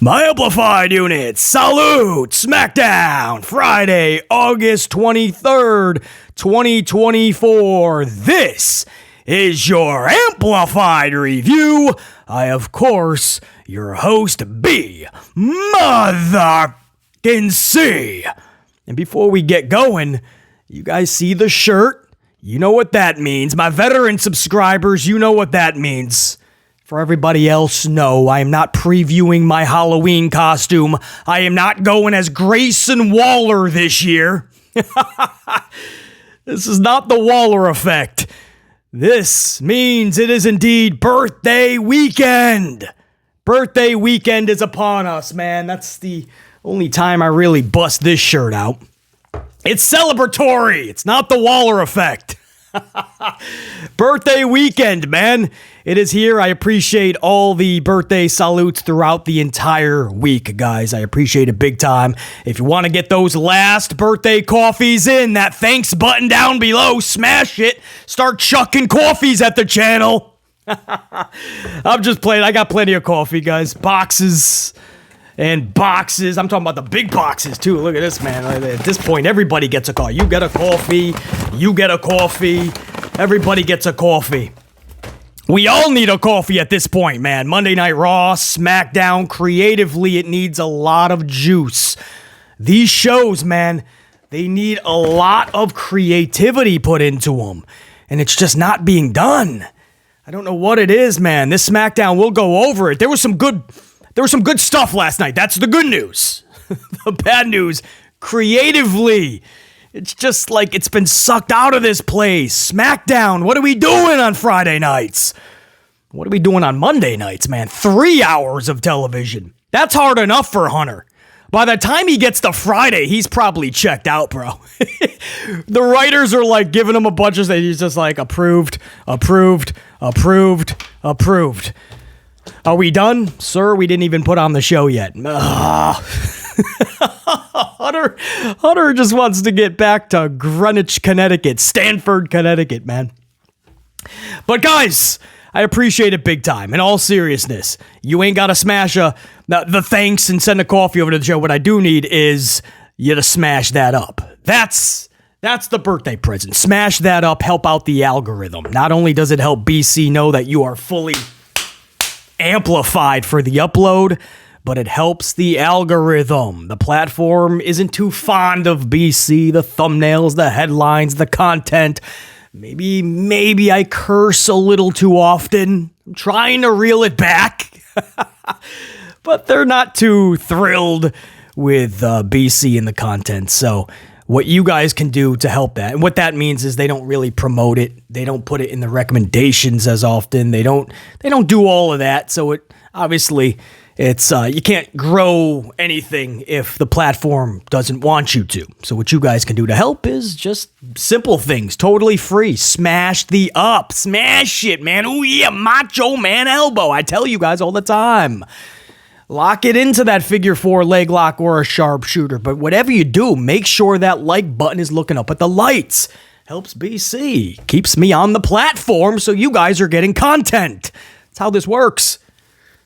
My amplified unit, salute, SmackDown, Friday, August 23rd, 2024. This is your amplified review. I, of course, your host, B, motherfucking C. And before we get going, you guys see the shirt? You know what that means. My veteran subscribers, you know what that means. For everybody else, no, I am not previewing my Halloween costume. I am not going as Grayson Waller this year. This is not the Waller effect. This means it is indeed birthday weekend. Birthday weekend is upon us, man. That's the only time I really bust this shirt out. It's celebratory. It's not the Waller effect. Birthday weekend, man. It is here. I appreciate all the birthday salutes throughout the entire week, guys. I appreciate it big time. If you want to get those last birthday coffees in, that thanks button down below, smash it. Start chucking coffees at the channel. I'm just playing. I got plenty of coffee, guys. Boxes and boxes. I'm talking about the big boxes, too. Look at this, man. At this point, everybody gets a coffee. You get a coffee. You get a coffee. Everybody gets a coffee. We all need a coffee at this point, man. Monday Night Raw, SmackDown, creatively, it needs a lot of juice. These shows, man, they need a lot of creativity put into them. And it's just not being done. I don't know what it is, man. This SmackDown, we'll go over it. There was some good stuff last night. That's the good news. The bad news, creatively, it's just like it's been sucked out of this place. SmackDown, what are we doing on Friday nights? What are we doing on Monday nights, man? 3 hours of television. That's hard enough for Hunter. By the time he gets to Friday, he's probably checked out, bro. The writers are like giving him a bunch of things. He's just like approved, approved, approved, approved. Are we done? Sir, we didn't even put on the show yet. Hunter just wants to get back to Greenwich, Connecticut, Stamford, Connecticut, man. But guys, I appreciate it big time. In all seriousness, you ain't got to smash the thanks and send a coffee over to the show. What I do need is you to smash that up. That's the birthday present. Smash that up, help out the algorithm. Not only does it help BC know that you are fully amplified for the upload, but it helps the algorithm. The platform isn't too fond of BC, the thumbnails, the headlines, the content. Maybe I curse a little too often. I'm trying to reel it back. But they're not too thrilled with BC and the content. So what you guys can do to help that, and what that means is they don't really promote it. They don't put it in the recommendations as often. They don't do all of that. So it obviously it's you can't grow anything if the platform doesn't want you to. So what you guys can do to help is just simple things, totally free. Smash the up, smash it, man. Oh yeah, macho man elbow. I tell you guys all the time. Lock it into that figure four leg lock or a sharpshooter. But whatever you do, make sure that like button is looking up at the lights. Helps BC. Keeps me on the platform so you guys are getting content. That's how this works.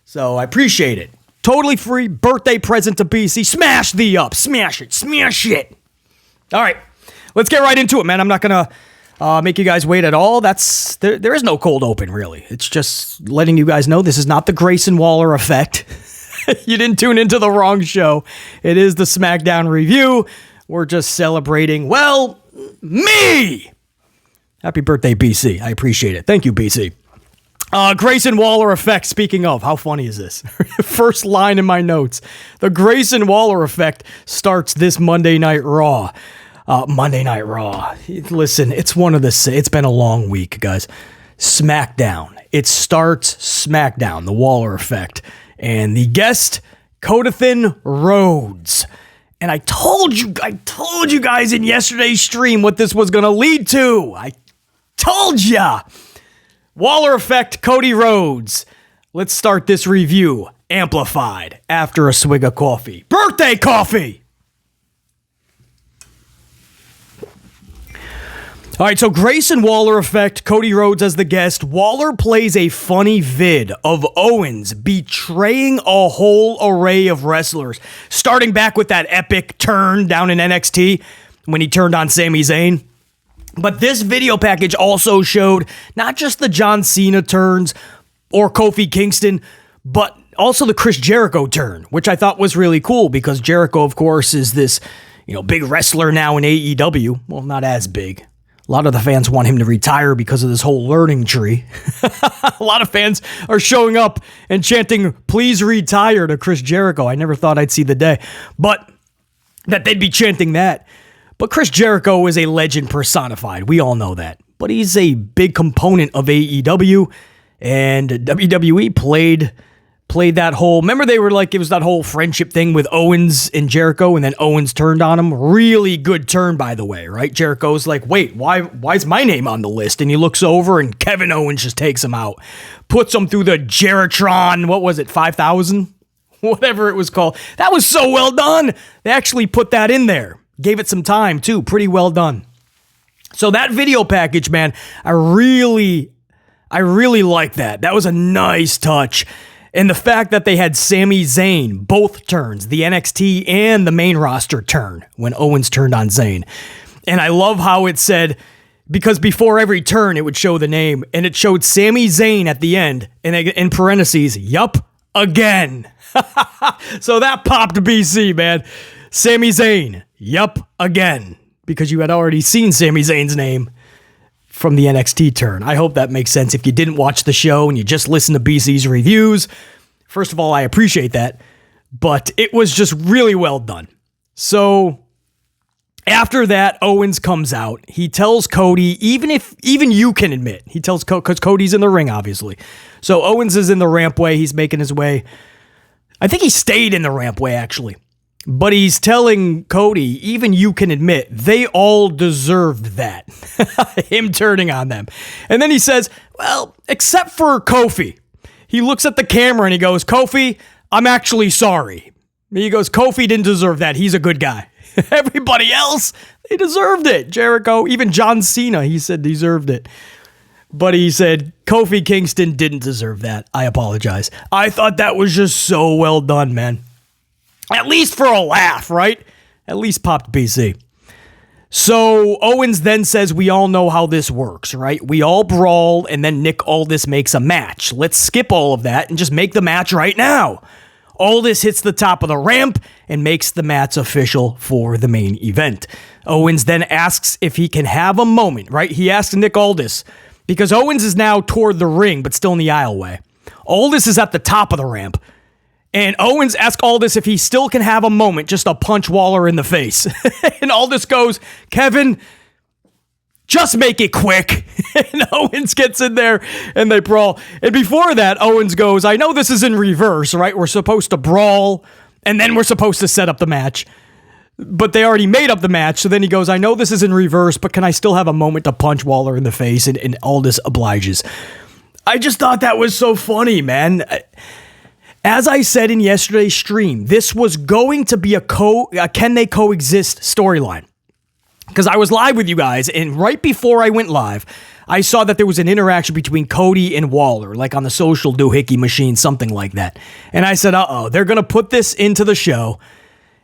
So I appreciate it. Totally free birthday present to BC. Smash the up. Smash it. Smash it. All right. Let's get right into it, man. I'm not going to make you guys wait at all. There is no cold open, really. It's just letting you guys know this is not the Grayson Waller effect. You didn't tune into the wrong show. It is the SmackDown review. We're just celebrating, well, me. Happy birthday, BC. I appreciate it. Thank you, BC. Grayson Waller effect. Speaking of, how funny is this? First line in my notes. The Grayson Waller effect starts this Monday Night Raw. Monday Night Raw. Listen, it's been a long week, guys. SmackDown. It starts SmackDown, the Waller effect. And the guest, Cody Rhodes. And I told you guys in yesterday's stream what this was going to lead to. I told ya. Waller effect, Cody Rhodes. Let's start this review amplified after a swig of coffee. Birthday coffee! All right, so Grayson Waller effect, Cody Rhodes as the guest. Waller plays a funny vid of Owens betraying a whole array of wrestlers, starting back with that epic turn down in NXT when he turned on Sami Zayn. But this video package also showed not just the John Cena turns or Kofi Kingston, but also the Chris Jericho turn, which I thought was really cool because Jericho, of course, is this, big wrestler now in AEW. Well, not as big. A lot of the fans want him to retire because of this whole learning tree. A lot of fans are showing up and chanting, "Please retire" to Chris Jericho. I never thought I'd see the day, but that they'd be chanting that. But Chris Jericho is a legend personified. We all know that. But he's a big component of AEW, and WWE played that whole, remember they were like, it was that whole friendship thing with Owens and Jericho, and then Owens turned on him. Really good turn, by the way, right? Jericho's like, wait, why's my name on the list? And he looks over and Kevin Owens just takes him out. Puts him through the Geritron, what was it, 5,000? Whatever it was called. That was so well done. They actually put that in there. Gave it some time, too. Pretty well done. So that video package, man, I really like that. That was a nice touch. And the fact that they had Sami Zayn, both turns, the NXT and the main roster turn, when Owens turned on Zayn. And I love how it said, because before every turn, it would show the name, and it showed Sami Zayn at the end, and in parentheses, yup, again. So that popped BC, man. Sami Zayn, yup, again. Because you had already seen Sami Zayn's name from the NXT turn. I hope that makes sense. If you didn't watch the show and you just listened to BC's reviews, first of all, I appreciate that, but it was just really well done. So after that, Owens comes out. He tells Cody, even you can admit, he tells because Cody's in the ring, obviously. So Owens is in the rampway. He's making his way. I think he stayed in the rampway, actually. But he's telling Cody, even you can admit, they all deserved that. Him turning on them. And then he says, well, except for Kofi. He looks at the camera and he goes, Kofi, I'm actually sorry. He goes, Kofi didn't deserve that. He's a good guy. Everybody else, they deserved it. Jericho, even John Cena, he said deserved it. But he said, Kofi Kingston didn't deserve that. I apologize. I thought that was just so well done, man. At least for a laugh, right? At least popped BC. So Owens then says we all know how this works, right? We all brawl and then Nick Aldis makes a match. Let's skip all of that and just make the match right now. Aldis hits the top of the ramp and makes the match official for the main event. Owens then asks if he can have a moment, right? He asks Nick Aldis because Owens is now toward the ring but still in the aisleway. Aldis is at the top of the ramp. And Owens asks Aldis if he still can have a moment just to punch Waller in the face. And Aldis goes, Kevin, just make it quick. And Owens gets in there and they brawl. And before that, Owens goes, I know this is in reverse, right? We're supposed to brawl and then we're supposed to set up the match. But they already made up the match. So then he goes, I know this is in reverse, but can I still have a moment to punch Waller in the face? And Aldis obliges. I just thought that was so funny, man. As I said in yesterday's stream, this was going to be a can they coexist storyline. Because I was live with you guys, and right before I went live, I saw that there was an interaction between Cody and Waller, like on the social doohickey machine, something like that. And I said, they're going to put this into the show,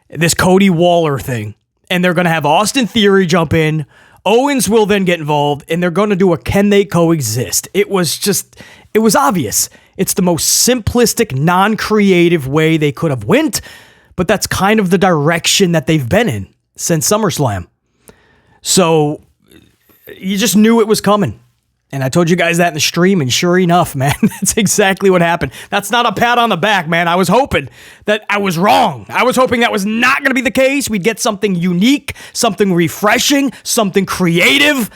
this Cody Waller thing, and they're going to have Austin Theory jump in, Owens will then get involved, and they're going to do a can they coexist. It was obvious. It's the most simplistic, non-creative way they could have went, but that's kind of the direction that they've been in since SummerSlam. So you just knew it was coming. And I told you guys that in the stream, and sure enough, man, that's exactly what happened. That's not a pat on the back, man. I was hoping that I was wrong. I was hoping that was not going to be the case. We'd get something unique, something refreshing, something creative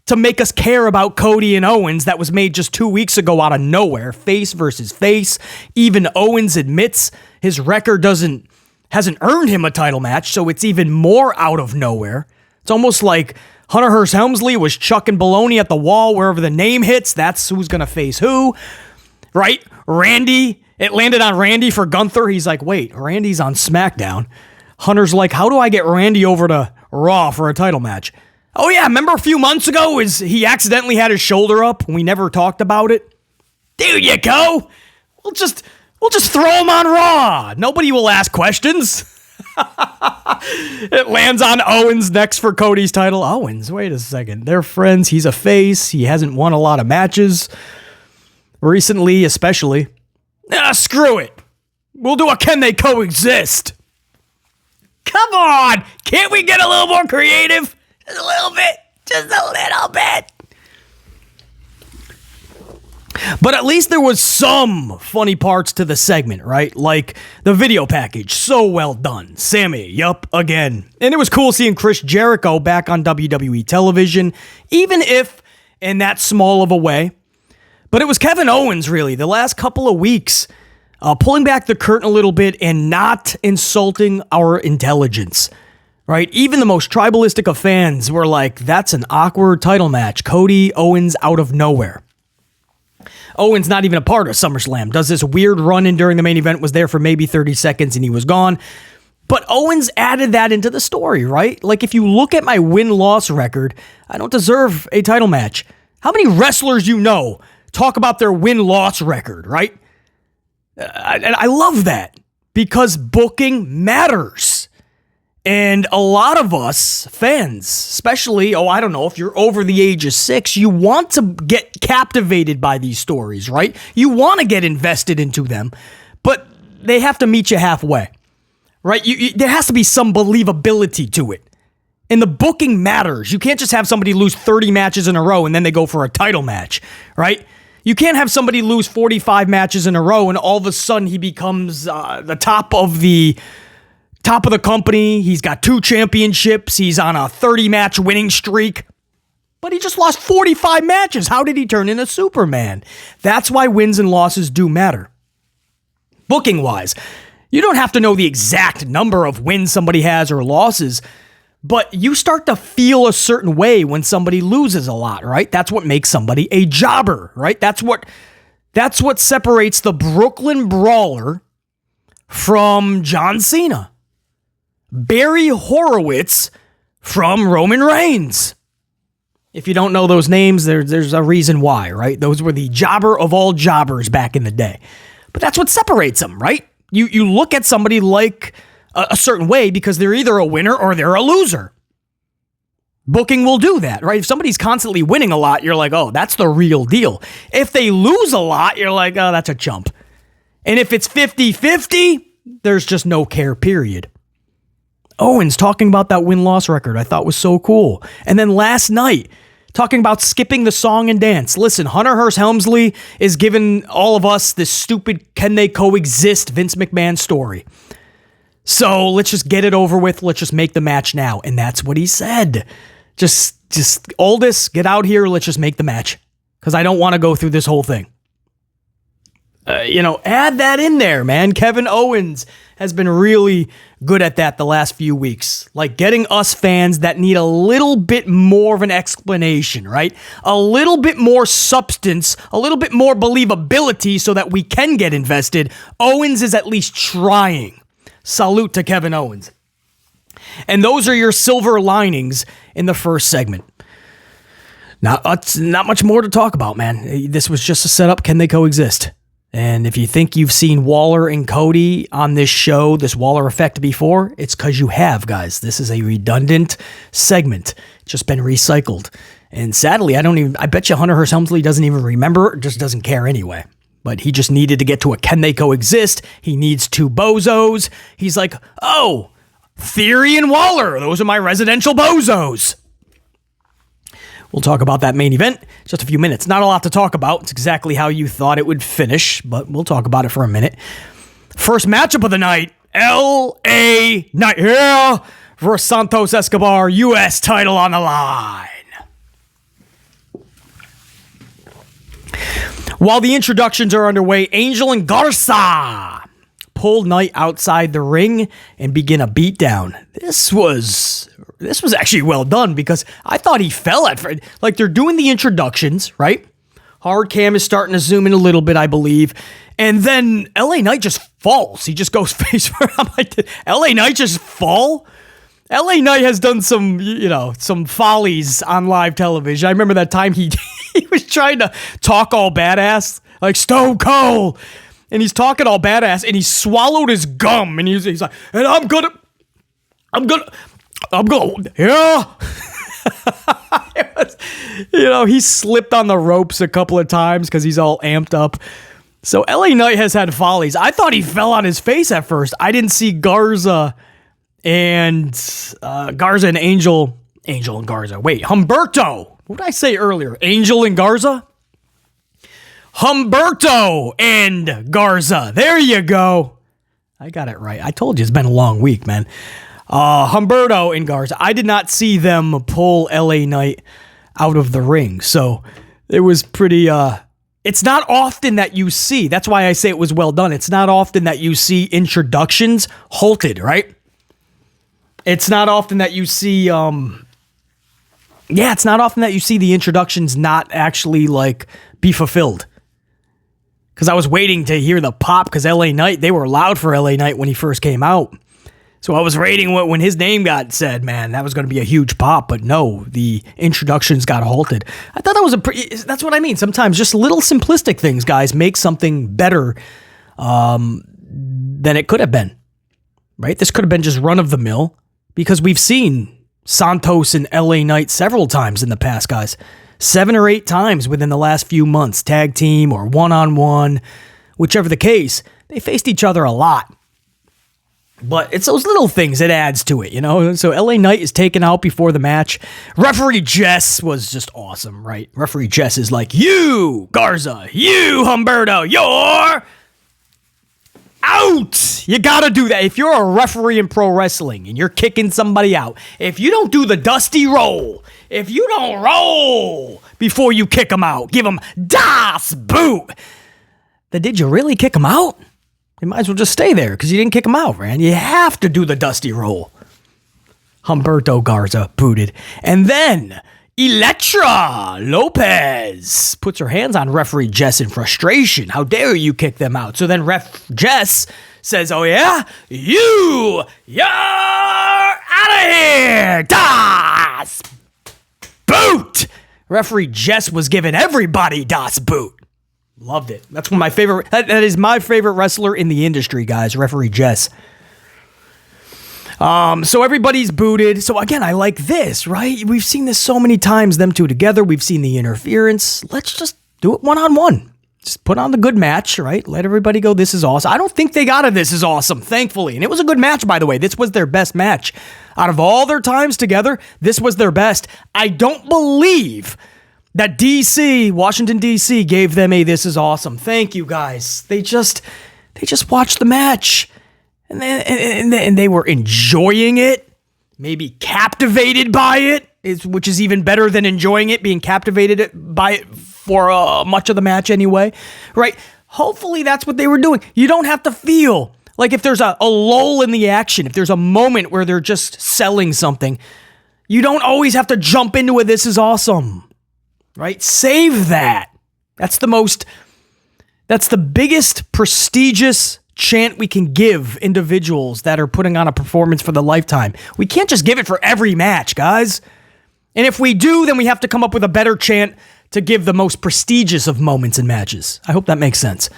to make us care about Cody and Owens that was made just 2 weeks ago out of nowhere. Face versus face. Even Owens admits his record hasn't earned him a title match, so it's even more out of nowhere. It's almost like Hunter Hearst Helmsley was chucking baloney at the wall wherever the name hits. That's who's going to face who, right? Randy, it landed on Randy for Gunther. He's like, wait, Randy's on SmackDown. Hunter's like, how do I get Randy over to Raw for a title match? Oh yeah, remember a few months ago he accidentally had his shoulder up and we never talked about it? There you go. We'll just throw him on Raw. Nobody will ask questions. It lands on Owens next for Cody's title. Owens, wait a second. They're friends. He's a face. He hasn't won a lot of matches recently, especially. Screw it. We'll do a Can They Coexist? Come on. Can't we get a little more creative? Just a little bit. Just a little bit. But at least there was some funny parts to the segment, right? Like the video package, so well done. Sammy, yup, again. And it was cool seeing Chris Jericho back on WWE television, even if in that small of a way. But it was Kevin Owens, really, the last couple of weeks, pulling back the curtain a little bit and not insulting our intelligence, right? Even the most tribalistic of fans were like, that's an awkward title match. Cody Owens out of nowhere. Owens not even a part of SummerSlam. Does this weird run-in during the main event, was there for maybe 30 seconds and he was gone. But Owens added that into the story, right? Like if you look at my win-loss record, I don't deserve a title match. How many wrestlers you know talk about their win-loss record, right? And I love that because booking matters. And a lot of us fans, especially, I don't know, if you're over the age of 6, you want to get captivated by these stories, right? You want to get invested into them, but they have to meet you halfway, right? There has to be some believability to it. And the booking matters. You can't just have somebody lose 30 matches in a row and then they go for a title match, right? You can't have somebody lose 45 matches in a row and all of a sudden he becomes the top of the company. He's got 2 championships. He's on a 30-match winning streak. But he just lost 45 matches. How did he turn into Superman? That's why wins and losses do matter. Booking-wise, you don't have to know the exact number of wins somebody has or losses, but you start to feel a certain way when somebody loses a lot, right? That's what makes somebody a jobber, right? That's what separates the Brooklyn Brawler from John Cena. Barry Horowitz from Roman Reigns. If you don't know those names, there's a reason why, right? Those were the jobber of all jobbers back in the day. But that's what separates them, right? You look at somebody like a certain way because they're either a winner or they're a loser. Booking will do that, right? If somebody's constantly winning a lot, you're like, oh, that's the real deal. If they lose a lot, you're like, oh, that's a chump. And if it's 50-50, there's just no care, period. Owens talking about that win-loss record I thought was so cool. And then last night, talking about skipping the song and dance. Listen, Hunter Hearst Helmsley is giving all of us this stupid Can They Coexist Vince McMahon story. So let's just get it over with. Let's just make the match now. And that's what he said. Just Aldis, get out here. Let's just make the match. Because I don't want to go through this whole thing. Add that in there, man. Kevin Owens has been really good at that the last few weeks. Like getting us fans that need a little bit more of an explanation, right? A little bit more substance, a little bit more believability so that we can get invested. Owens is at least trying. Salute to Kevin Owens. And those are your silver linings in the first segment. Not much more to talk about, man. This was just a setup. Can they coexist? And if you think you've seen Waller and Cody on this show, this Waller effect before, it's because you have, guys. This is a redundant segment, just been recycled. And sadly, I bet you Hunter Hearst Helmsley doesn't even remember, just doesn't care anyway. But he just needed to get to a Can They Coexist? He needs 2 bozos. He's like, oh, Theory and Waller, those are my residential bozos. We'll talk about that main event in just a few minutes. Not a lot to talk about. It's exactly how you thought it would finish, but we'll talk about it for a minute. First matchup of the night, L.A. Knight versus Santos Escobar, U.S. title on the line. While the introductions are underway, Angel and Garza pull Knight outside the ring and begin a beatdown. This was actually well done because I thought he fell at first. Like they're doing the introductions, right? Hard cam is starting to zoom in a little bit, I believe. And then LA Knight just falls. He just goes face first. I'm like, did LA Knight just fall? LA Knight has done some, some follies on live television. I remember that time he was trying to talk all badass, like Stone Cold. And he's talking all badass, and he swallowed his gum, and he's like, and I'm gonna, yeah. He slipped on the ropes a couple of times because he's all amped up. So LA Knight has had follies. I thought he fell on his face at first. I didn't see Garza and Angel and Garza. Wait, Humberto. What did I say earlier? Angel and Garza? Humberto and Garza. There you go. I got it right. I told you it's been a long week, man. Humberto and Garza. I did not see them pull LA Knight out of the ring. So it was pretty, it's not often that you see, that's why I say it was well done. It's not often that you see introductions halted, right? It's not often that you see, it's not often that you see the introductions not actually like be fulfilled. Because I was waiting to hear the pop because LA Knight, they were loud for LA Knight when he first came out. So I was waiting when his name got said, man, that was going to be a huge pop. But no, the introductions got halted. I thought that was that's what I mean. Sometimes just little simplistic things, guys, make something better than it could have been. Right? This could have been just run of the mill because we've seen Santos and LA Knight several times in the past, guys. 7 or 8 times within the last few months, tag team or one-on-one, whichever the case, they faced each other a lot. But it's those little things that adds to it, So LA Knight is taken out before the match. Referee Jess was just awesome, right? Referee Jess is like, you, Garza, you, Humberto, you're out. You gotta do that. If you're a referee in pro wrestling and you're kicking somebody out, if you don't do the dusty roll, if you don't roll before you kick them out, give them Das Boot, then did you really kick them out? You might as well just stay there because you didn't kick him out, man. You have to do the dusty roll. Humberto Garza booted. And then Elektra Lopez puts her hands on referee Jess in frustration. How dare you kick them out? So then ref Jess says, oh yeah? You're out of here. Das Boot. Referee Jess was giving everybody Das Boot. Loved it. That's one of my favorite. That is my favorite wrestler in the industry, guys. Referee Jess. So everybody's booted. So again, I like this, right? We've seen this so many times, them two together. We've seen the interference. Let's just do it one-on-one. Just put on the good match, right? Let everybody go, this is awesome. I don't think they got a this is awesome, thankfully. And it was a good match, by the way. This was their best match. Out of all their times together, this was their best. I don't believe that Washington, D.C. gave them a this is awesome. Thank you, guys. They just watched the match. And they were enjoying it. Maybe captivated by it, which is even better than enjoying it, being captivated by it for much of the match anyway. Right? Hopefully that's what they were doing. You don't have to feel like if there's a lull in the action, if there's a moment where they're just selling something, you don't always have to jump into it. This is awesome. Right? Save that. That's the biggest prestigious chant we can give individuals that are putting on a performance for the lifetime. We can't just give it for every match, guys. And if we do, then we have to come up with a better chant to give the most prestigious of moments in matches. I hope that makes sense.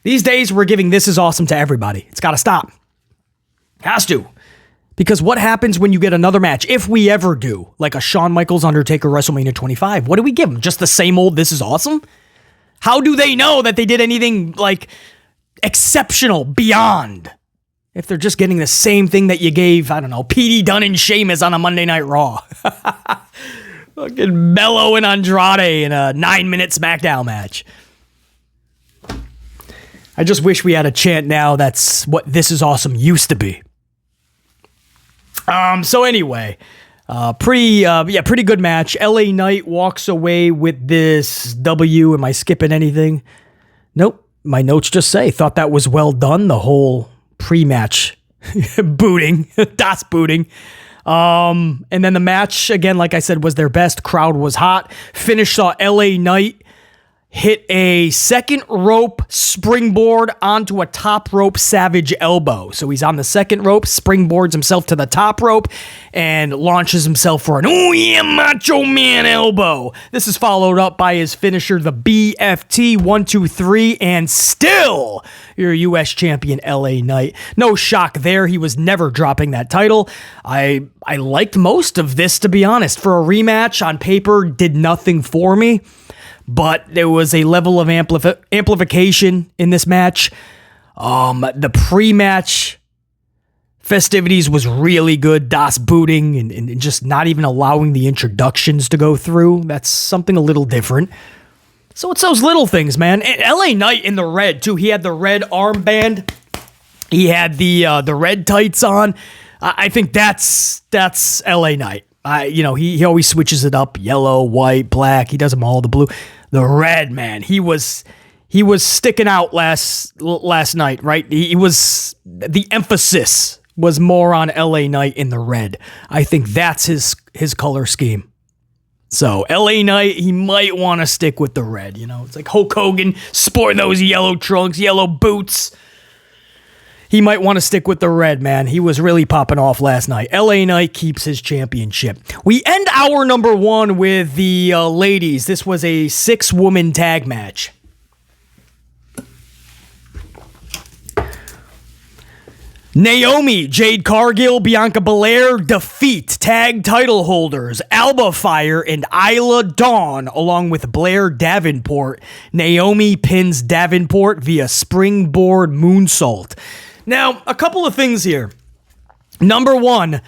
These days, we're giving this is awesome to everybody. It's got to stop. Has to. Because what happens when you get another match, if we ever do, like a Shawn Michaels Undertaker WrestleMania 25, what do we give them? Just the same old this is awesome? How do they know that they did anything like exceptional beyond if they're just getting the same thing that you gave, I don't know, P.D. Dunne and Sheamus on a Monday Night Raw? Fucking Mello and Andrade in a 9-minute SmackDown match. I just wish we had a chant now that's what this is awesome used to be. So anyway, pretty good match. LA Knight walks away with this W. Am I skipping anything? Nope. My notes just say, thought that was well done. The whole pre-match booting, Das booting. And then the match, again, like I said, was their best. Crowd was hot. Finish saw LA Knight hit a second rope springboard onto a top rope savage elbow. So he's on the second rope, springboards himself to the top rope, and launches himself for an "oh yeah, Macho Man" elbow. This is followed up by his finisher, the BFT 1-2-3, and still your U.S. champion LA Knight. No shock there. He was never dropping that title. I liked most of this, to be honest. For a rematch on paper, did nothing for me. But there was a level of amplification in this match. The pre-match festivities was really good. Das booting and just not even allowing the introductions to go through. That's something a little different. So it's those little things, man. And LA Knight in the red, too. He had the red armband. He had the red tights on. I think that's LA Knight. He always switches it up. Yellow, white, black. He does them all, the blue. The red, man, he was sticking out last night, right? The emphasis was more on LA Knight in the red. I think that's his color scheme. So LA Knight, he might want to stick with the red. It's like Hulk Hogan sporting those yellow trunks, yellow boots. He might want to stick with the red, man. He was really popping off last night. LA Knight keeps his championship. We end hour number 1 with the ladies. This was a 6-woman tag match. Naomi, Jade Cargill, Bianca Belair defeat tag title holders Alba, Fyre, and Isla Dawn, along with Blair Davenport. Naomi pins Davenport via springboard moonsault. Now, a couple of things here. Number 1,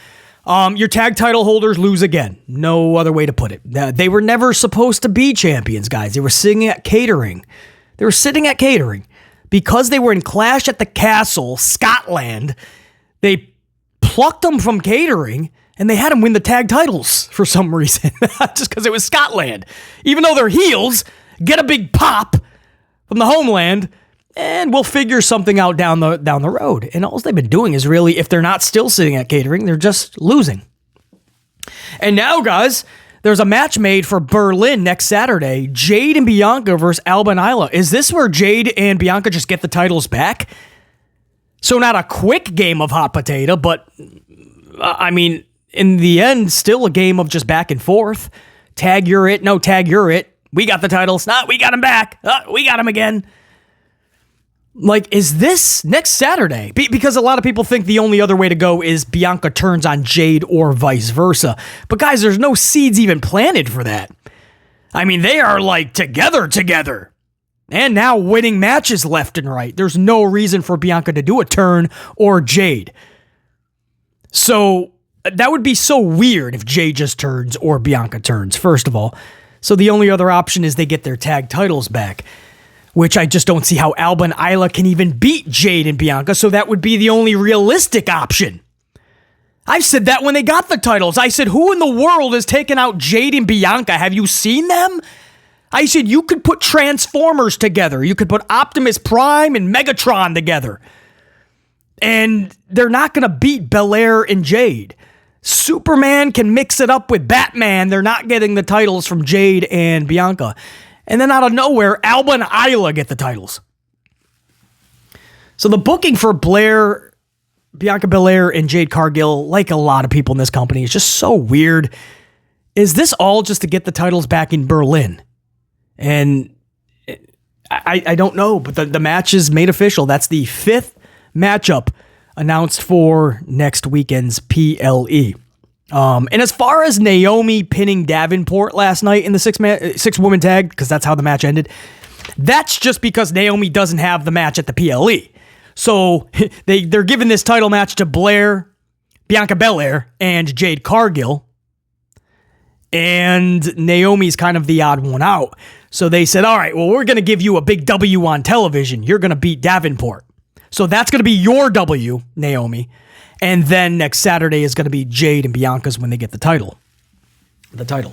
your tag title holders lose again. No other way to put it. They were never supposed to be champions, guys. They were sitting at catering. Because they were in Clash at the Castle, Scotland, they plucked them from catering, and they had them win the tag titles for some reason. Just because it was Scotland. Even though they're heels, get a big pop from the homeland, and we'll figure something out down the road. And all they've been doing is really, if they're not still sitting at catering, they're just losing. And now, guys, there's a match made for Berlin next Saturday. Jade and Bianca versus Alba and Isla. Is this where Jade and Bianca just get the titles back? So not a quick game of hot potato, but, in the end, still a game of just back and forth. Tag, you're it. No, tag, you're it. We got the titles. We got them back. We got them again. Like, is this next Saturday? Because a lot of people think the only other way to go is Bianca turns on Jade or vice versa. But guys, there's no seeds even planted for that. They are like together. And now winning matches left and right. There's no reason for Bianca to do a turn or Jade. So that would be so weird if Jade just turns or Bianca turns, first of all. So the only other option is they get their tag titles back, which I just don't see how Alba and Isla can even beat Jade and Bianca, so that would be the only realistic option. I said that when they got the titles. I said, who in the world is taking out Jade and Bianca? Have you seen them? I said, you could put Transformers together. You could put Optimus Prime and Megatron together. And they're not going to beat Belair and Jade. Superman can mix it up with Batman. They're not getting the titles from Jade and Bianca. And then out of nowhere, Alba and Isla get the titles. So the booking for Blair, Bianca Belair, and Jade Cargill, like a lot of people in this company, is just so weird. Is this all just to get the titles back in Berlin? And I don't know, but the match is made official. That's the 5th matchup announced for next weekend's PLE. And as far as Naomi pinning Davenport last night in the 6-woman tag, because that's how the match ended, that's just because Naomi doesn't have the match at the PLE. So they're giving this title match to Blair, Bianca Belair, and Jade Cargill. And Naomi's kind of the odd one out. So they said, all right, well, we're going to give you a big W on television. You're going to beat Davenport. So that's going to be your W, Naomi. And then next Saturday is going to be Jade and Bianca's when they get the title.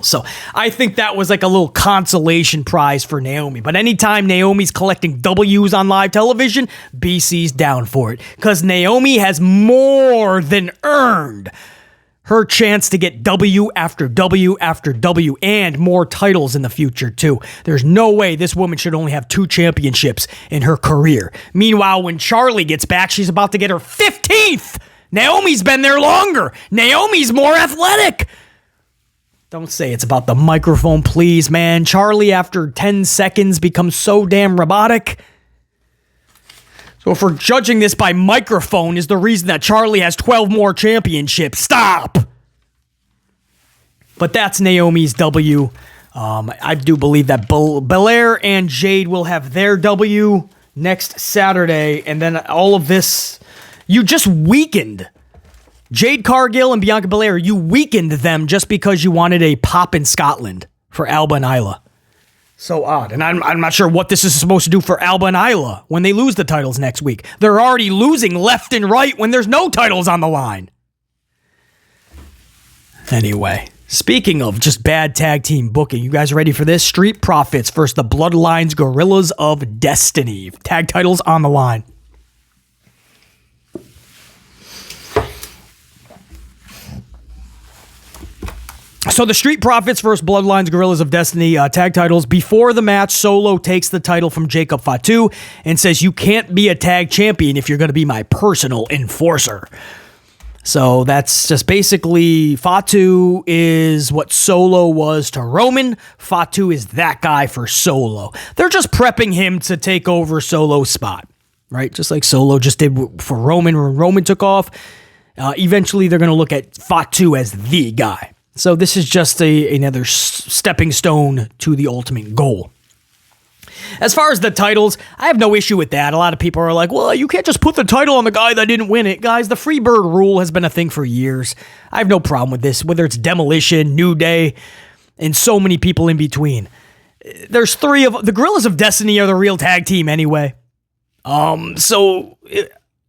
So I think that was like a little consolation prize for Naomi. But anytime Naomi's collecting W's on live television, BC's down for it. Because Naomi has more than earned her chance to get W after W after W and more titles in the future, too. There's no way this woman should only have 2 championships in her career. Meanwhile, when Charlie gets back, she's about to get her 15th. Naomi's been there longer. Naomi's more athletic. Don't say it's about the microphone, please, man. Charlie, after 10 seconds, becomes so damn robotic. So if we're judging this by microphone is the reason that Charlie has 12 more championships, stop! But that's Naomi's W. I do believe that Belair and Jade will have their W next Saturday, and then all of this, you just weakened Jade Cargill and Bianca Belair. You weakened them just because you wanted a pop in Scotland for Alba and Isla. So odd. And I'm not sure what this is supposed to do for Alba and Isla when they lose the titles next week. They're already losing left and right when there's no titles on the line. Anyway, speaking of just bad tag team booking, you guys ready for this? Street Profits versus the Bloodline's Guerillas of Destiny. Tag titles on the line. So the Street Profits versus Bloodline's Guerillas of Destiny tag titles. Before the match, Solo takes the title from Jacob Fatu and says, you can't be a tag champion if you're going to be my personal enforcer. So that's just basically Fatu is what Solo was to Roman. Fatu is that guy for Solo. They're just prepping him to take over Solo's spot, right? Just like Solo just did for Roman when Roman took off. Eventually, they're going to look at Fatu as the guy. So this is just another stepping stone to the ultimate goal. As far as the titles, I have no issue with that. A lot of people are like, well, you can't just put the title on the guy that didn't win it. Guys, the Freebird rule has been a thing for years. I have no problem with this, whether it's Demolition, New Day, and so many people in between. There's 3 of the Guerillas of Destiny are the real tag team anyway. I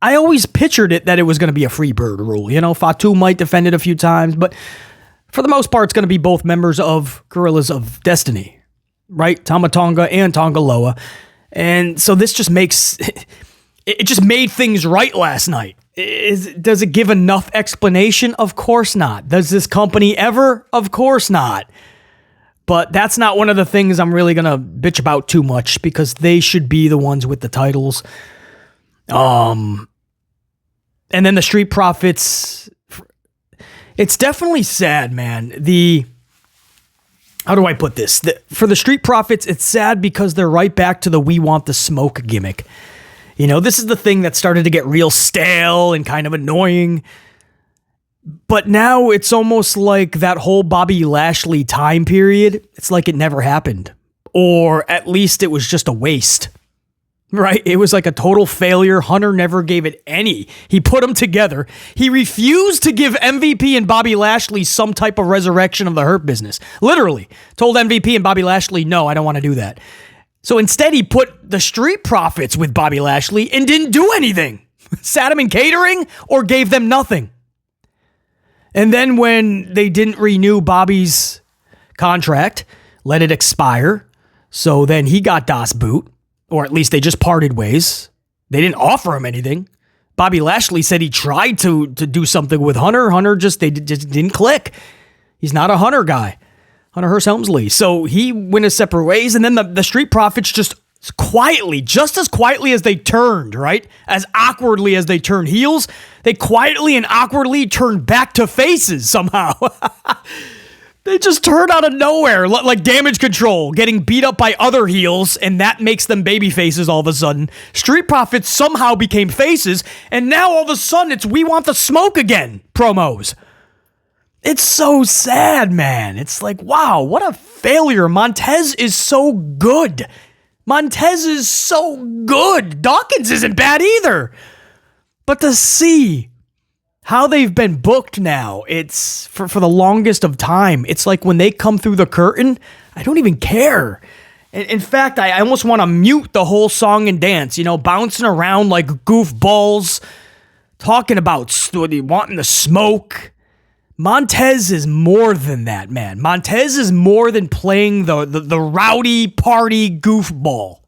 always pictured it that it was going to be a Freebird rule. You know, Fatu might defend it a few times, but for the most part, it's going to be both members of Guerillas of Destiny, right? Tama Tonga and Tonga Loa. And so this just makes, it just made things right last night. Does it give enough explanation? Of course not. Does this company ever? Of course not. But that's not one of the things I'm really going to bitch about too much because they should be the ones with the titles. And then the Street Profits. It's definitely sad, man. How do I put this? For the Street Profits, it's sad because they're right back to the we want the smoke gimmick. You know, this is the thing that started to get real stale and kind of annoying. But now it's almost like that whole Bobby Lashley time period. It's like it never happened. Or at least it was just a waste. Right? It was like a total failure. Hunter never gave it any. He put them together. He refused to give MVP and Bobby Lashley some type of resurrection of the Hurt Business. Literally. Told MVP and Bobby Lashley, no, I don't want to do that. So instead, he put the Street Profits with Bobby Lashley and didn't do anything. Sat him in catering or gave them nothing. And then when they didn't renew Bobby's contract, let it expire. So then he got Das Boot. Or at least they just parted ways. They didn't offer him anything. Bobby Lashley said he tried to do something with Hunter. Hunter just didn't click. He's not a Hunter guy. Hunter Hearst Helmsley. So he went his separate ways. And then the Street Profits just quietly, just as quietly as they turned, right? As awkwardly as they turned heels, they quietly and awkwardly turned back to faces somehow. They just turned out of nowhere, like Damage Control, getting beat up by other heels, and that makes them baby faces all of a sudden. Street Profits somehow became faces, and now all of a sudden it's we want the smoke again promos. It's so sad, man. It's like, wow, what a failure. Montez is so good. Montez is so good. Dawkins isn't bad either. But to see how they've been booked now, it's for the longest of time. It's like when they come through the curtain, I don't even care. In fact, I almost want to mute the whole song and dance, you know, bouncing around like goofballs, talking about wanting the smoke. Montez is more than that, man. Montez is more than playing the rowdy party goofball.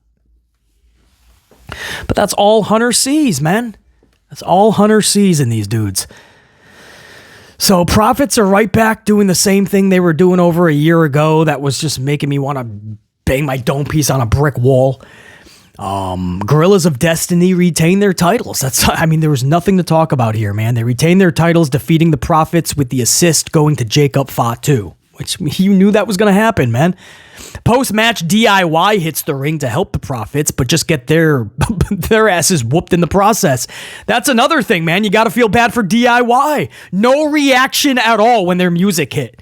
But that's all Hunter sees, man. That's all Hunter sees in these dudes. So Profits are right back doing the same thing they were doing over a year ago. That was just making me want to bang my dome piece on a brick wall. Guerillas of Destiny retained their titles. There was nothing to talk about here, man. They retained their titles, defeating the Profits with the assist going to Jacob Fatu, which you knew that was going to happen, man. Post-match, DIY hits the ring to help the Profits, but just get their asses whooped in the process. That's another thing, man. You got to feel bad for DIY. No reaction at all when their music hit.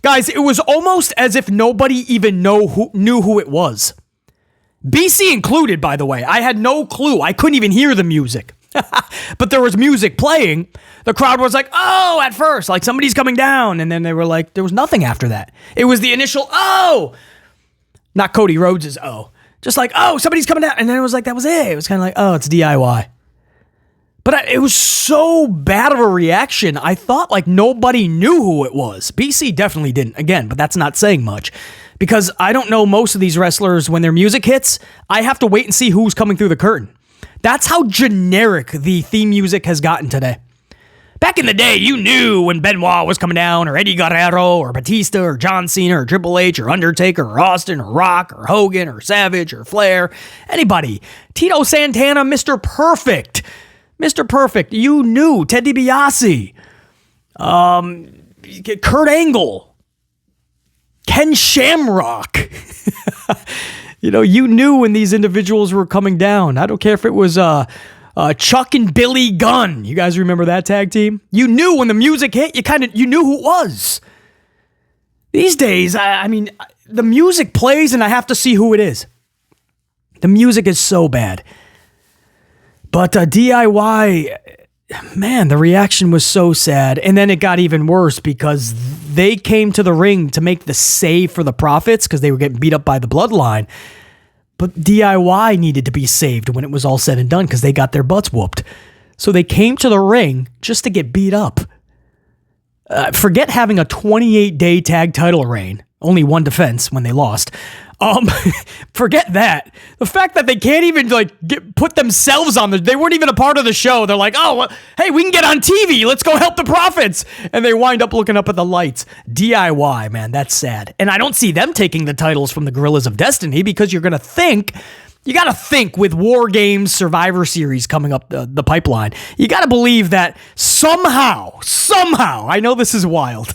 Guys, it was almost as if nobody even knew who it was. BC included, by the way. I had no clue. I couldn't even hear the music. But there was music playing. The crowd was like, oh, at first, like somebody's coming down. And then they were like, there was nothing after that. It was the initial, oh, not Cody Rhodes' oh. Just like, oh, somebody's coming down. And then it was like, that was it. It was kind of like, oh, it's DIY. But it was so bad of a reaction. I thought like nobody knew who it was. BC definitely didn't. Again, but that's not saying much. Because I don't know most of these wrestlers, when their music hits, I have to wait and see who's coming through the curtain. That's how generic the theme music has gotten today. Back in the day, you knew when Benoit was coming down, or Eddie Guerrero, or Batista, or John Cena, or Triple H, or Undertaker, or Austin, or Rock, or Hogan, or Savage, or Flair. Anybody. Tito Santana, Mr. Perfect. Mr. Perfect. You knew. Ted DiBiase. Kurt Angle. Ken Shamrock. You knew when these individuals were coming down. I don't care if it was Chuck and Billy Gunn. You guys remember that tag team? You knew when the music hit, you knew who it was. These days, the music plays and I have to see who it is. The music is so bad. But DIY, man, the reaction was so sad. And then it got even worse because they came to the ring to make the save for the Profits because they were getting beat up by the Bloodline. But DIY needed to be saved when it was all said and done because they got their butts whooped. So they came to the ring just to get beat up. Forget having a 28-day tag title reign. Only one defense when they lost. Forget that. The fact that they can't even put themselves on they weren't even a part of the show. They're like, oh, well, hey, we can get on TV. Let's go help the Profits. And they wind up looking up at the lights. DIY, man, that's sad. And I don't see them taking the titles from the Guerillas of Destiny because you got to think with War Games Survivor Series coming up the pipeline. You got to believe that somehow, I know this is wild.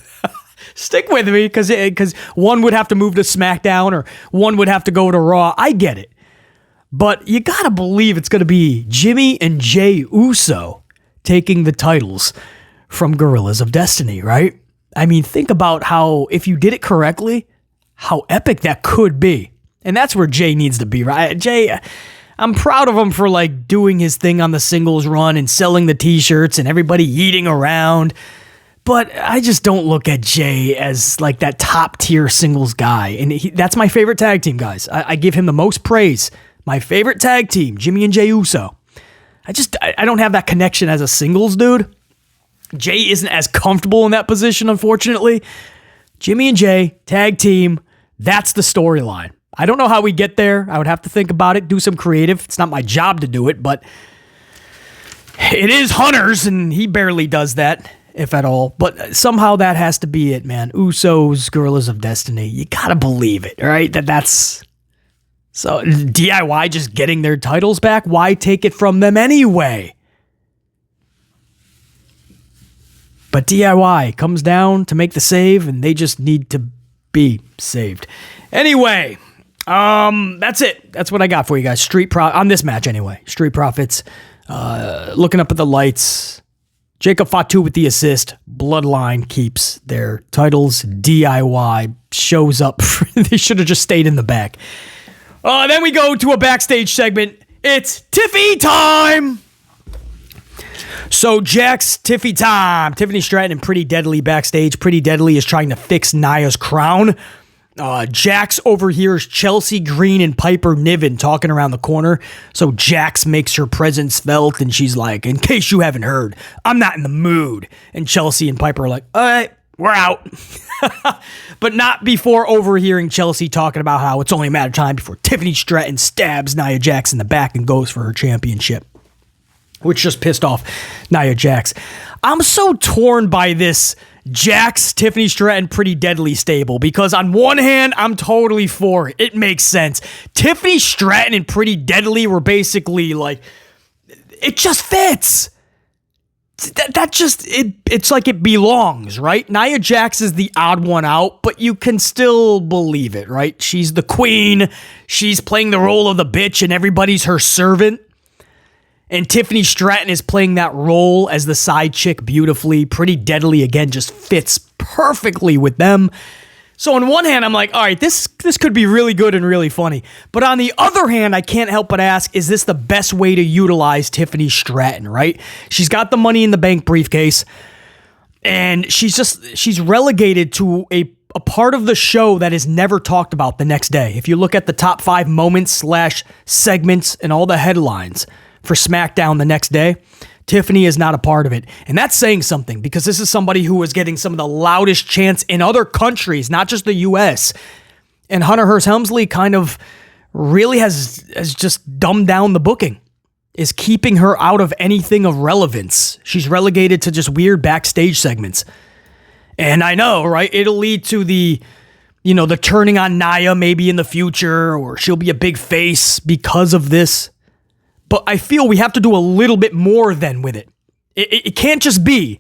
Stick with me because one would have to move to SmackDown or one would have to go to Raw. I get it. But you got to believe it's going to be Jimmy and Jey Uso taking the titles from Guerillas of Destiny, right? Think about how, if you did it correctly, how epic that could be. And that's where Jey needs to be, right? Jey, I'm proud of him for doing his thing on the singles run and selling the t-shirts and everybody eating around. But I just don't look at Jey as that top tier singles guy. And that's my favorite tag team, guys. I give him the most praise. My favorite tag team, Jimmy and Jey Uso. I don't have that connection as a singles dude. Jey isn't as comfortable in that position, unfortunately. Jimmy and Jey, tag team, that's the storyline. I don't know how we get there. I would have to think about it, do some creative. It's not my job to do it, but it is Hunter's, and he barely does that, if at all. But somehow that has to be it, man. Usos, Guerillas of Destiny. You gotta believe it, right? That's... So, DIY just getting their titles back? Why take it from them anyway? But DIY comes down to make the save, and they just need to be saved. Anyway, that's it. That's what I got for you guys. On this match, anyway. Street Profits, looking up at the lights. Jacob Fatu with the assist. Bloodline keeps their titles. DIY shows up. They should have just stayed in the back. Then we go to a backstage segment. It's Tiffy time! So Jax, Tiffy time. Tiffany Stratton and Pretty Deadly backstage. Pretty Deadly is trying to fix Nia's crown. Jax overhears Chelsea Green and Piper Niven talking around the corner. So Jax makes her presence felt and she's like, in case you haven't heard, I'm not in the mood. And Chelsea and Piper are like, all right, we're out. But not before overhearing Chelsea talking about how it's only a matter of time before Tiffany Stratton stabs Nia Jax in the back and goes for her championship. which just pissed off Nia Jax. I'm so torn by this Jax, Tiffany Stratton, Pretty Deadly stable, because on one hand, I'm totally for it. It makes sense. Tiffany Stratton and Pretty Deadly were basically like, it just fits. It's like it belongs, right? Nia Jax is the odd one out, but you can still believe it, right? She's the queen. She's playing the role of the bitch and everybody's her servant. And Tiffany Stratton is playing that role as the side chick beautifully. Pretty Deadly, again, just fits perfectly with them. So on one hand, I'm like, all right, this could be really good and really funny. But on the other hand, I can't help but ask, is this the best way to utilize Tiffany Stratton, right? She's got the Money in the Bank briefcase, and she's relegated to a part of the show that is never talked about the next day. If you look at the top 5 moments / segments and all the headlines for SmackDown the next day, Tiffany is not a part of it. And that's saying something, because this is somebody who is getting some of the loudest chants in other countries, not just the US. And Hunter Hearst Helmsley kind of really has just dumbed down the booking, is keeping her out of anything of relevance. She's relegated to just weird backstage segments. And I know, right? It'll lead to the turning on Nia maybe in the future, or she'll be a big face because of this. But I feel we have to do a little bit more than with it. It can't just be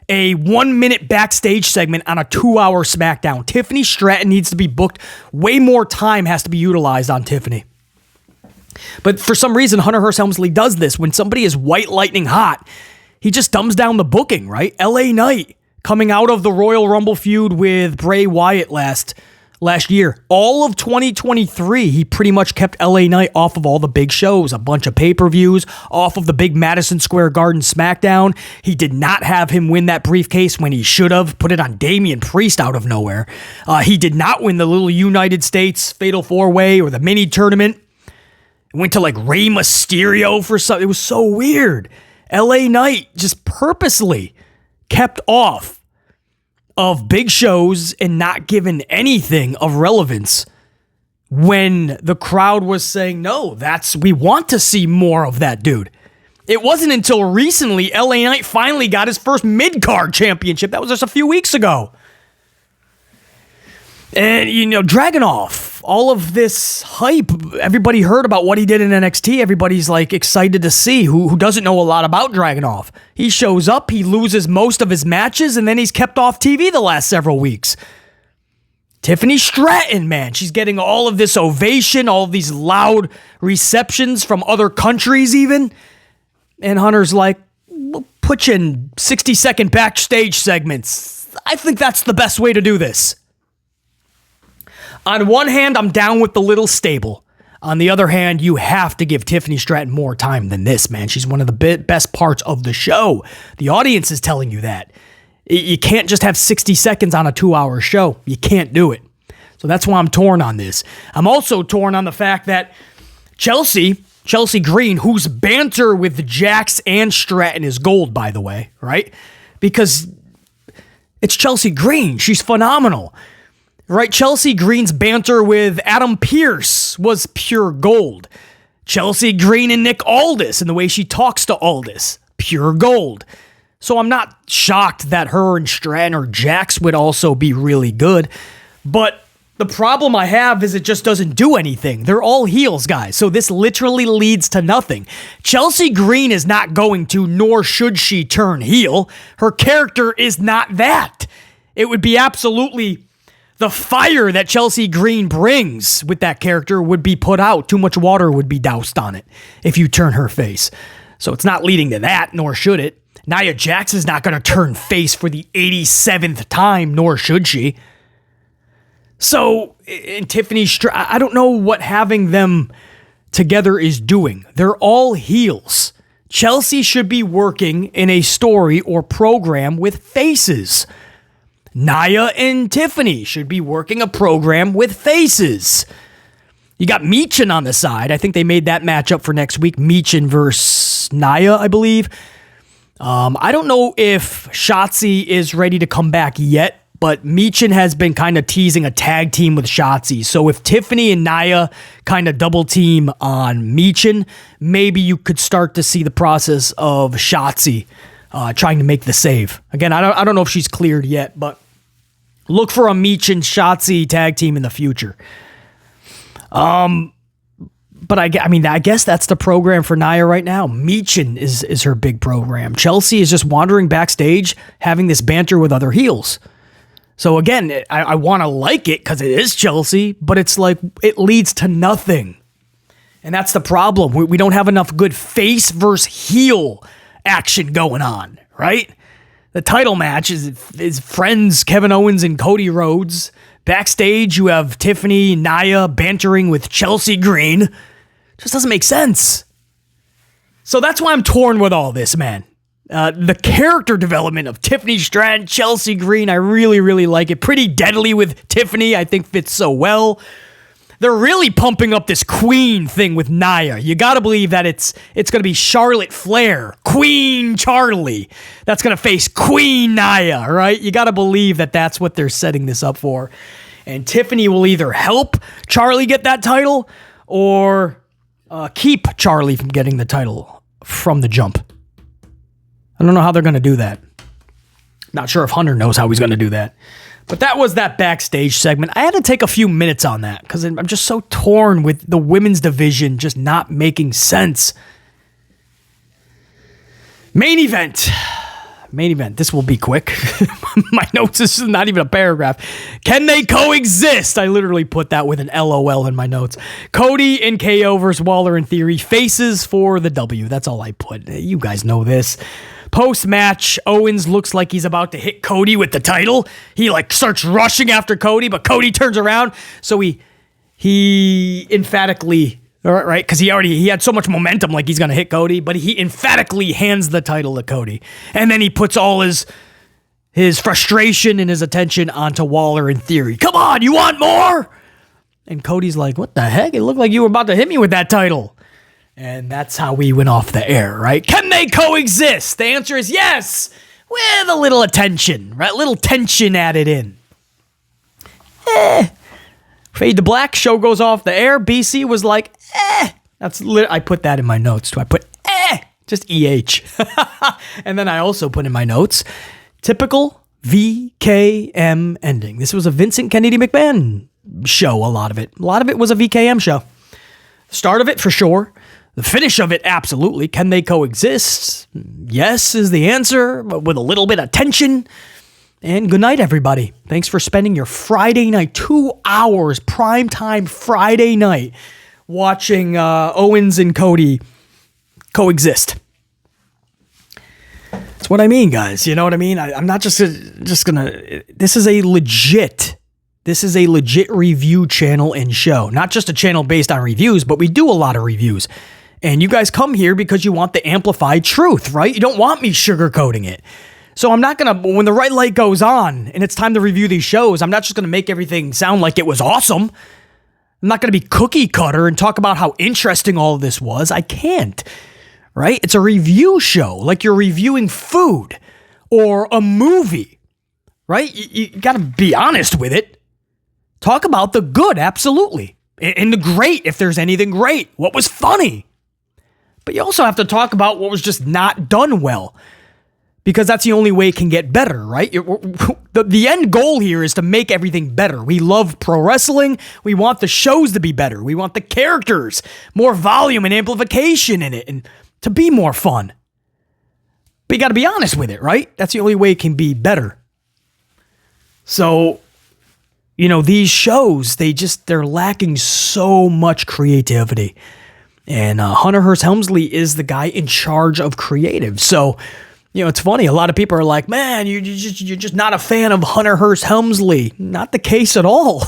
a 1-minute backstage segment on a 2-hour SmackDown. Tiffany Stratton needs to be booked. Way more time has to be utilized on Tiffany. But for some reason, Hunter Hearst Helmsley does this. When somebody is white lightning hot, he just dumbs down the booking, right? LA Knight coming out of the Royal Rumble feud with Bray Wyatt last year. All of 2023, he pretty much kept LA Knight off of all the big shows, a bunch of pay-per-views, off of the big Madison Square Garden SmackDown. He did not have him win that briefcase when he should have, put it on Damian Priest out of nowhere. He did not win the little United States Fatal 4-Way or the mini tournament. Went to like Rey Mysterio for something. It was so weird. LA Knight just purposely kept off of big shows and not given anything of relevance when the crowd was saying, no, we want to see more of that dude. It wasn't until recently LA Knight finally got his first mid-card championship. That was just a few weeks ago. And, Dragunov, all of this hype, everybody heard about what he did in NXT. Everybody's like excited to see who doesn't know a lot about Dragunov. He shows up, he loses most of his matches, and then he's kept off TV the last several weeks. Tiffany Stratton, man, she's getting all of this ovation, all of these loud receptions from other countries even. And Hunter's like, we'll put you in 60-second backstage segments. I think that's the best way to do this. On one hand, I'm down with the little stable. On the other hand, you have to give Tiffany Stratton more time than this, man. She's one of the best parts of the show. The audience is telling you that. You can't just have 60 seconds on a 2-hour show. You can't do it. So that's why I'm torn on this. I'm also torn on the fact that Chelsea Green, whose banter with Jax and Stratton is gold, by the way, right? Because it's Chelsea Green. She's phenomenal. Right, Chelsea Green's banter with Adam Pearce was pure gold. Chelsea Green and Nick Aldis and the way she talks to Aldis, pure gold. So I'm not shocked that her and Stratton or Jax would also be really good. But the problem I have is it just doesn't do anything. They're all heels, guys. So this literally leads to nothing. Chelsea Green is not going to, nor should she turn heel. Her character is not that. It would be absolutely... The fire that Chelsea Green brings with that character would be put out. Too much water would be doused on it if you turn her face. So it's not leading to that, nor should it. Nia Jax is not going to turn face for the 87th time, nor should she. So, in Tiffany, I don't know what having them together is doing. They're all heels. Chelsea should be working in a story or program with faces. Nia and Tiffany should be working a program with faces. You got Michin on the side. I think they made that matchup for next week. Michin versus Nia, I believe. I don't know if Shotzi is ready to come back yet, but Michin has been kind of teasing a tag team with Shotzi. So if Tiffany and Nia kind of double team on Michin, maybe you could start to see the process of Shotzi trying to make the save. Again, I don't know if she's cleared yet, but look for a Michin Shotzi tag team in the future. But I guess that's the program for Nia right now. Michin is her big program. Chelsea is just wandering backstage, having this banter with other heels. So again, I want to like it because it is Chelsea, but it's like it leads to nothing. And that's the problem. We don't have enough good face versus heel action going on, right? The title match is friends Kevin Owens and Cody Rhodes. Backstage, you have Tiffany, Nia bantering with Chelsea Green. Just doesn't make sense. So that's why I'm torn with all this, man. The character development of Tiffany Stratton, Chelsea Green, I really, really like it. Pretty deadly with Tiffany, I think fits so well. They're really pumping up this Queen thing with Nia. You gotta believe that it's gonna be Charlotte Flair, Queen Charlie. That's gonna face Queen Nia, right? You gotta believe that that's what they're setting this up for. And Tiffany will either help Charlie get that title or keep Charlie from getting the title from the jump. I don't know how they're going to do that. Not sure if Hunter knows how he's going to do that. But that was that backstage segment. I had to take a few minutes on that because I'm just so torn with the women's division just not making sense. Main event. This will be quick. My notes, this is not even a paragraph. Can they coexist? I literally put that with an LOL in my notes. Cody and KO versus Waller in Theory. Faces for the W. That's all I put. You guys know this. Post-match, Owens looks like he's about to hit Cody with the title. He starts rushing after Cody, but Cody turns around. So he emphatically... Right, because he had so much momentum, like he's going to hit Cody, but he emphatically hands the title to Cody. And then he puts all his frustration and his attention onto Waller in Theory. Come on, you want more? And Cody's like, what the heck? It looked like you were about to hit me with that title. And that's how we went off the air, right? Can they coexist? The answer is yes, with a little attention, right? Little tension added in. Fade to black, show goes off the air. BC was like, I put that in my notes too. I put, just EH. And then I also put in my notes, typical VKM ending. This was a Vincent Kennedy McMahon show, a lot of it. A lot of it was a VKM show. The start of it, for sure. The finish of it, absolutely. Can they coexist? Yes is the answer, but with a little bit of tension. And good night, everybody. Thanks for spending your Friday night, 2 hours, primetime Friday night, watching Owens and Cody coexist. That's what I mean, guys. You know what I mean? I'm not just gonna. This is a legit review channel and show. Not just a channel based on reviews, but we do a lot of reviews. And you guys come here because you want the amplified truth, right? You don't want me sugarcoating it. So I'm not going to, when the right light goes on and it's time to review these shows, I'm not just going to make everything sound like it was awesome. I'm not going to be cookie cutter and talk about how interesting all of this was. I can't, right? It's a review show, like you're reviewing food or a movie, right? You got to be honest with it. Talk about the good, absolutely. And the great, if there's anything great. What was funny? But you also have to talk about what was just not done well. Because that's the only way it can get better, right? The end goal here is to make everything better. We love pro wrestling. We want the shows to be better. We want the characters, more volume and amplification in it, and to be more fun. But you got to be honest with it, right? That's the only way it can be better. So, these shows, they're lacking so much creativity. And Hunter Hearst Helmsley is the guy in charge of creative. So, it's funny. A lot of people are like, man, you're just not a fan of Hunter Hearst Helmsley. Not the case at all.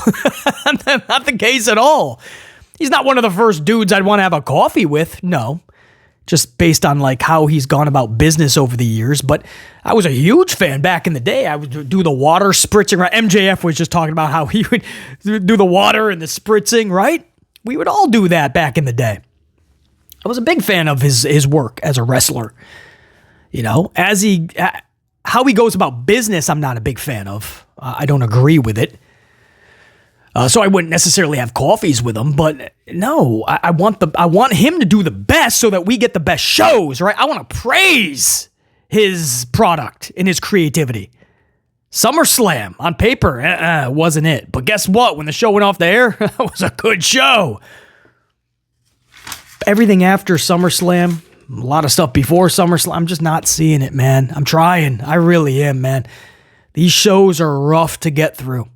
Not the case at all. He's not one of the first dudes I'd want to have a coffee with. No. Just based on how he's gone about business over the years. But I was a huge fan back in the day. I would do the water spritzing. Right? MJF was just talking about how he would do the water and the spritzing, right? We would all do that back in the day. I was a big fan of his work as a wrestler. how he goes about business, I'm not a big fan of. I don't agree with it. So I wouldn't necessarily have coffees with him, but no, I want him to do the best so that we get the best shows, right? I want to praise his product and his creativity. SummerSlam on paper wasn't it, but guess what? When the show went off the air, it was a good show. Everything after SummerSlam, a lot of stuff before SummerSlam, I'm just not seeing it, man. I'm trying. I really am, man. These shows are rough to get through.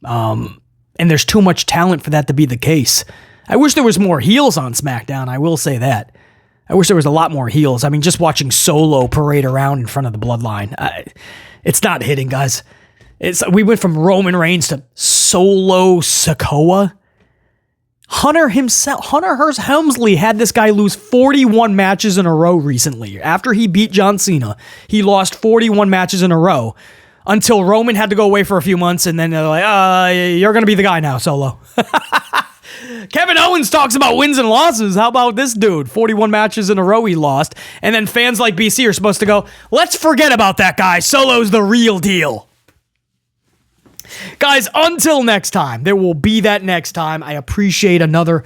And there's too much talent for that to be the case. I wish there was more heels on SmackDown. I will say that. I wish there was a lot more heels. I mean, just watching Solo parade around in front of the Bloodline, it's not hitting, guys. We went from Roman Reigns to Solo Sikoa. Hunter Hearst Helmsley had this guy lose 41 matches in a row recently. After he beat John Cena, he lost 41 matches in a row until Roman had to go away for a few months, and then they're like, you're going to be the guy now, Solo. Kevin Owens talks about wins and losses. How about this dude? 41 matches in a row he lost. And then fans like BC are supposed to go, let's forget about that guy. Solo's the real deal. Guys, until next time, there will be that next time. I appreciate another,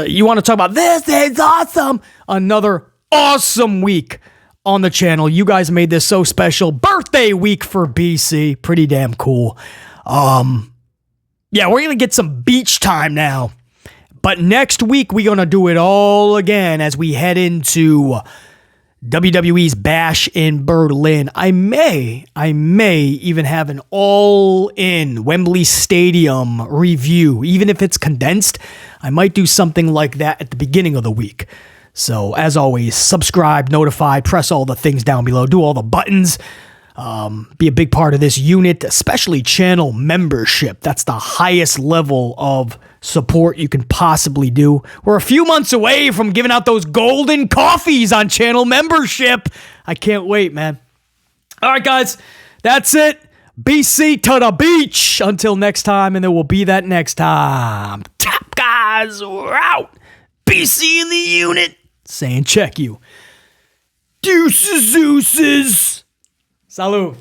you want to talk about this is awesome. Another awesome week on the channel. You guys made this so special. Birthday week for BC. Pretty damn cool. Yeah, we're going to get some beach time now. But next week, we're going to do it all again as we head into WWE's Bash in Berlin. I may even have an all-in Wembley Stadium review. Even if it's condensed, I might do something like that at the beginning of the week. So, as always, subscribe, notify, press all the things down below, do all the buttons. Be a big part of this unit, especially channel membership. That's the highest level of support you can possibly do. We're a few months away from giving out those golden coffees on channel membership. I can't wait, man. All right, guys, that's it. BC to the beach. Until next time, and there will be that next time. Tap, guys, we're out. BC in the unit. Saying check you. Deuces. Salud.